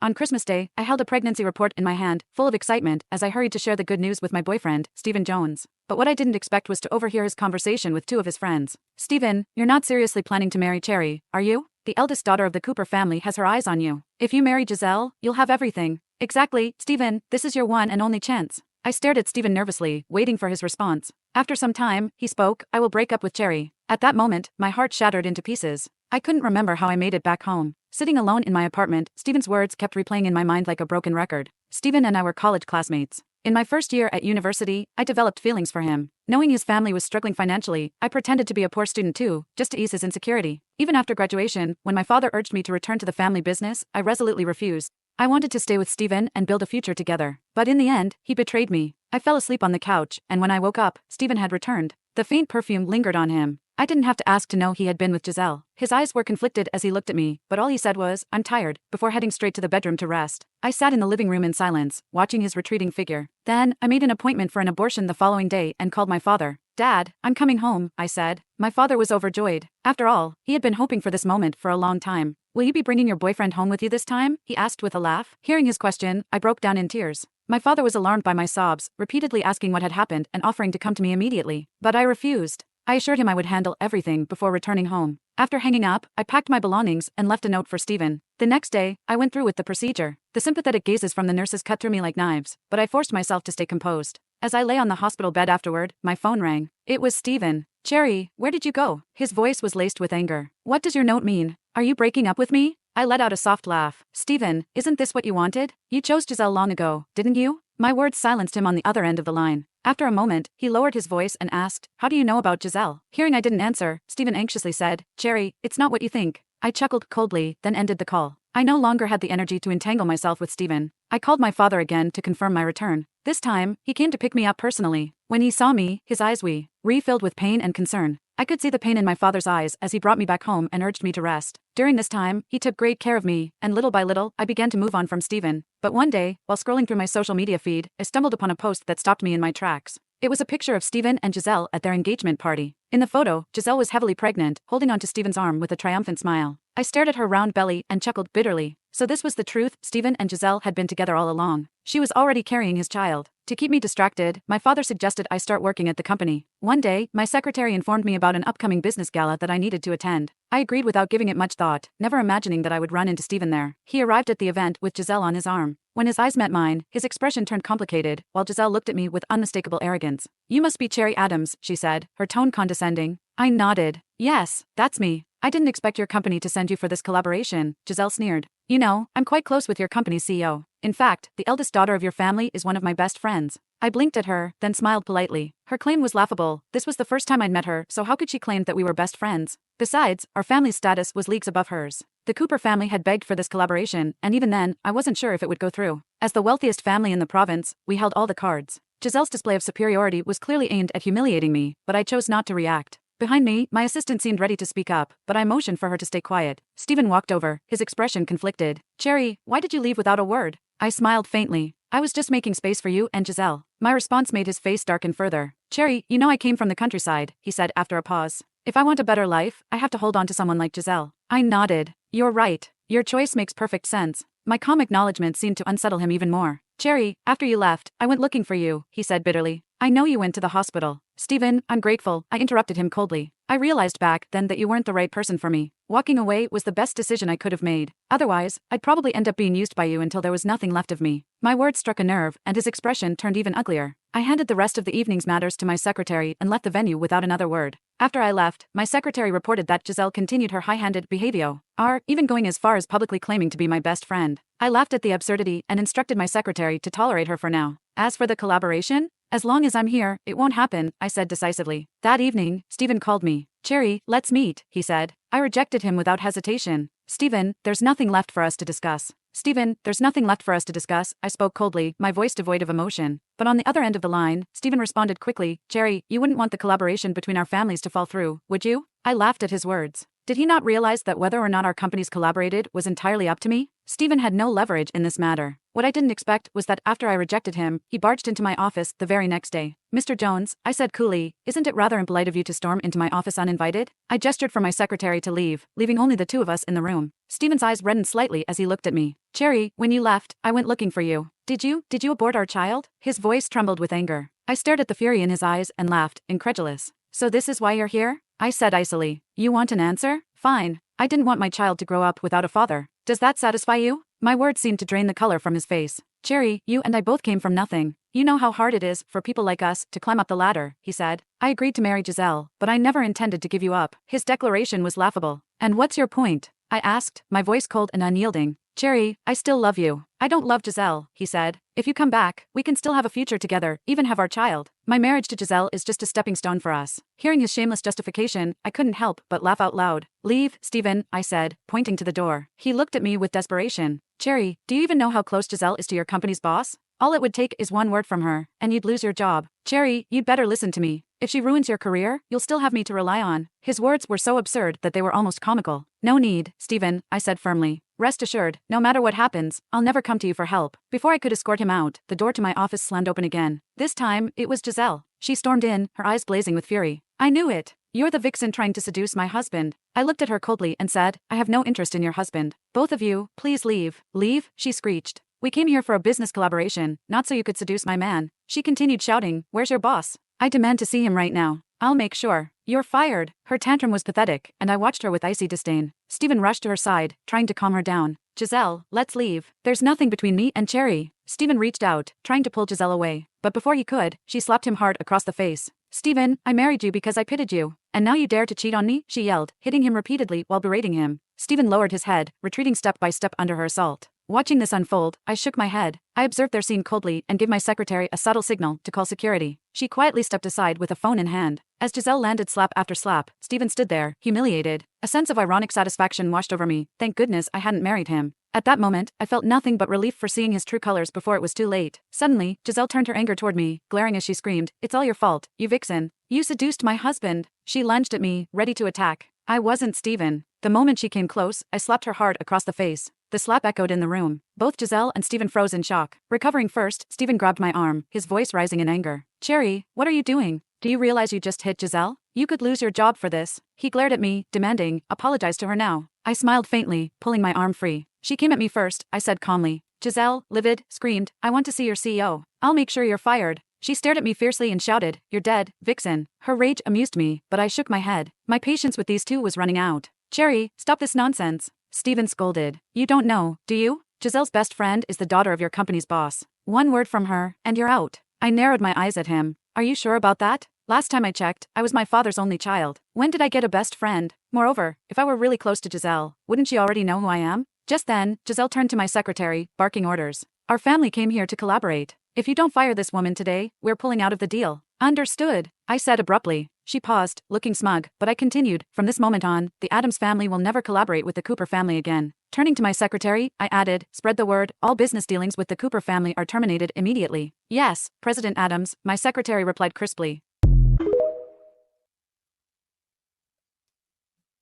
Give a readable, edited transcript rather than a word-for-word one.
On Christmas Day, I held a pregnancy report in my hand, full of excitement, as I hurried to share the good news with my boyfriend, Stephen Jones. But what I didn't expect was to overhear his conversation with two of his friends. "Stephen, you're not seriously planning to marry Cherry, are you? The eldest daughter of the Cooper family has her eyes on you. If you marry Giselle, you'll have everything." "Exactly, Stephen, this is your one and only chance." I stared at Stephen nervously, waiting for his response. After some time, he spoke, "I will break up with Cherry." At that moment, my heart shattered into pieces. I couldn't remember how I made it back home. Sitting alone in my apartment, Stephen's words kept replaying in my mind like a broken record. Stephen and I were college classmates. In my first year at university, I developed feelings for him. Knowing his family was struggling financially, I pretended to be a poor student too, just to ease his insecurity. Even after graduation, when my father urged me to return to the family business, I resolutely refused. I wanted to stay with Stephen and build a future together. But in the end, he betrayed me. I fell asleep on the couch, and when I woke up, Stephen had returned. The faint perfume lingered on him. I didn't have to ask to know he had been with Giselle. His eyes were conflicted as he looked at me, but all he said was, "I'm tired," before heading straight to the bedroom to rest. I sat in the living room in silence, watching his retreating figure. Then, I made an appointment for an abortion the following day and called my father. "Dad, I'm coming home," I said. My father was overjoyed. After all, he had been hoping for this moment for a long time. "Will you be bringing your boyfriend home with you this time?" he asked with a laugh. Hearing his question, I broke down in tears. My father was alarmed by my sobs, repeatedly asking what had happened and offering to come to me immediately. But I refused. I assured him I would handle everything before returning home. After hanging up, I packed my belongings and left a note for Stephen. The next day, I went through with the procedure. The sympathetic gazes from the nurses cut through me like knives, but I forced myself to stay composed. As I lay on the hospital bed afterward, my phone rang. It was Stephen. "Cherry, where did you go?" His voice was laced with anger. "What does your note mean? Are you breaking up with me?" I let out a soft laugh. "Stephen, isn't this what you wanted? You chose Giselle long ago, didn't you?" My words silenced him on the other end of the line. After a moment, he lowered his voice and asked, "How do you know about Giselle?" Hearing I didn't answer, Stephen anxiously said, "Cherry, it's not what you think." I chuckled coldly, then ended the call. I no longer had the energy to entangle myself with Stephen. I called my father again to confirm my return. This time, he came to pick me up personally. When he saw me, his eyes refilled with pain and concern. I could see the pain in my father's eyes as he brought me back home and urged me to rest. During this time, he took great care of me, and little by little, I began to move on from Stephen. But one day, while scrolling through my social media feed, I stumbled upon a post that stopped me in my tracks. It was a picture of Stephen and Giselle at their engagement party. In the photo, Giselle was heavily pregnant, holding onto Stephen's arm with a triumphant smile. I stared at her round belly and chuckled bitterly. So this was the truth, Stephen and Giselle had been together all along. She was already carrying his child. To keep me distracted, my father suggested I start working at the company. One day, my secretary informed me about an upcoming business gala that I needed to attend. I agreed without giving it much thought, never imagining that I would run into Stephen there. He arrived at the event with Giselle on his arm. When his eyes met mine, his expression turned complicated, while Giselle looked at me with unmistakable arrogance. "You must be Cherry Adams," she said, her tone condescending. I nodded. "Yes, that's me. I didn't expect your company to send you for this collaboration," Giselle sneered. "You know, I'm quite close with your company's CEO. In fact, the eldest daughter of your family is one of my best friends." I blinked at her, then smiled politely. Her claim was laughable. This was the first time I'd met her, so how could she claim that we were best friends? Besides, our family's status was leagues above hers. The Cooper family had begged for this collaboration, and even then, I wasn't sure if it would go through. As the wealthiest family in the province, we held all the cards. Giselle's display of superiority was clearly aimed at humiliating me, but I chose not to react. Behind me, my assistant seemed ready to speak up, but I motioned for her to stay quiet. Stephen walked over, his expression conflicted. "Cherry, why did you leave without a word?" I smiled faintly. "I was just making space for you and Giselle." My response made his face darken further. "Cherry, you know I came from the countryside," he said after a pause. "If I want a better life, I have to hold on to someone like Giselle." I nodded. "You're right. Your choice makes perfect sense." My calm acknowledgement seemed to unsettle him even more. "Cherry, after you left, I went looking for you," he said bitterly. "I know you went to the hospital." "Stephen, I'm grateful," I interrupted him coldly. "I realized back then that you weren't the right person for me. Walking away was the best decision I could have made. Otherwise, I'd probably end up being used by you until there was nothing left of me." My words struck a nerve, and his expression turned even uglier. I handed the rest of the evening's matters to my secretary and left the venue without another word. After I left, my secretary reported that Giselle continued her high-handed behavior, even going as far as publicly claiming to be my best friend. I laughed at the absurdity and instructed my secretary to tolerate her for now. As for the collaboration, as long as I'm here, it won't happen, I said decisively. That evening, Stephen called me. "Cherry, let's meet," he said. I rejected him without hesitation. "Stephen, there's nothing left for us to discuss." "Stephen, there's nothing left for us to discuss," I spoke coldly, my voice devoid of emotion. But on the other end of the line, Stephen responded quickly, "Cherry, you wouldn't want the collaboration between our families to fall through, would you?" I laughed at his words. Did he not realize that whether or not our companies collaborated was entirely up to me? Stephen had no leverage in this matter. What I didn't expect was that after I rejected him, he barged into my office the very next day. Mr. Jones, I said coolly, isn't it rather impolite of you to storm into my office uninvited? I gestured for my secretary to leave, leaving only the two of us in the room. Stephen's eyes reddened slightly as he looked at me. Cherry, when you left, I went looking for you. Did you abort our child? His voice trembled with anger. I stared at the fury in his eyes and laughed, incredulous. So this is why you're here? I said icily. You want an answer? Fine. I didn't want my child to grow up without a father. Does that satisfy you? My words seemed to drain the color from his face. Cherry, you and I both came from nothing. You know how hard it is for people like us to climb up the ladder, he said. I agreed to marry Giselle, but I never intended to give you up. His declaration was laughable. And what's your point? I asked, my voice cold and unyielding. Cherry, I still love you. I don't love Giselle, he said. If you come back, we can still have a future together, even have our child. My marriage to Giselle is just a stepping stone for us. Hearing his shameless justification, I couldn't help but laugh out loud. Leave, Stephen, I said, pointing to the door. He looked at me with desperation. Cherry, do you even know how close Giselle is to your company's boss? All it would take is one word from her, and you'd lose your job. Cherry, you'd better listen to me. If she ruins your career, you'll still have me to rely on. His words were so absurd that they were almost comical. No need, Stephen, I said firmly. Rest assured, no matter what happens, I'll never come to you for help. Before I could escort him out, the door to my office slammed open again. This time, it was Giselle. She stormed in, her eyes blazing with fury. I knew it. You're the vixen trying to seduce my husband. I looked at her coldly and said, I have no interest in your husband. Both of you, please leave. Leave? She screeched. We came here for a business collaboration, not so you could seduce my man. She continued shouting, where's your boss? I demand to see him right now. I'll make sure. You're fired. Her tantrum was pathetic, and I watched her with icy disdain. Stephen rushed to her side, trying to calm her down. Giselle, let's leave. There's nothing between me and Cherry. Stephen reached out, trying to pull Giselle away. But before he could, she slapped him hard across the face. Stephen, I married you because I pitied you. And now you dare to cheat on me? She yelled, hitting him repeatedly while berating him. Stephen lowered his head, retreating step by step under her assault. Watching this unfold, I shook my head. I observed their scene coldly and gave my secretary a subtle signal to call security. She quietly stepped aside with a phone in hand. As Giselle landed slap after slap, Stephen stood there, humiliated. A sense of ironic satisfaction washed over me. Thank goodness I hadn't married him. At that moment, I felt nothing but relief for seeing his true colors before it was too late. Suddenly, Giselle turned her anger toward me, glaring as she screamed, It's all your fault, you vixen. You seduced my husband. She lunged at me, ready to attack. I wasn't Stephen. The moment she came close, I slapped her hard across the face. The slap echoed in the room. Both Giselle and Stephen froze in shock. Recovering first, Stephen grabbed my arm, his voice rising in anger. Cherry, what are you doing? Do you realize you just hit Giselle? You could lose your job for this. He glared at me, demanding, apologize to her now. I smiled faintly, pulling my arm free. She came at me first, I said calmly. Giselle, livid, screamed, I want to see your CEO. I'll make sure you're fired. She stared at me fiercely and shouted, You're dead, vixen. Her rage amused me, but I shook my head. My patience with these two was running out. Cherry, stop this nonsense. Stephen scolded. You don't know, do you? Giselle's best friend is the daughter of your company's boss. One word from her, and you're out. I narrowed my eyes at him. Are you sure about that? Last time I checked, I was my father's only child. When did I get a best friend? Moreover, if I were really close to Giselle, wouldn't she already know who I am? Just then, Giselle turned to my secretary, barking orders. Our family came here to collaborate. If you don't fire this woman today, we're pulling out of the deal. Understood, I said abruptly. She paused, looking smug, but I continued, from this moment on, the Adams family will never collaborate with the Cooper family again. Turning to my secretary, I added, spread the word, all business dealings with the Cooper family are terminated immediately. Yes, President Adams, my secretary replied crisply.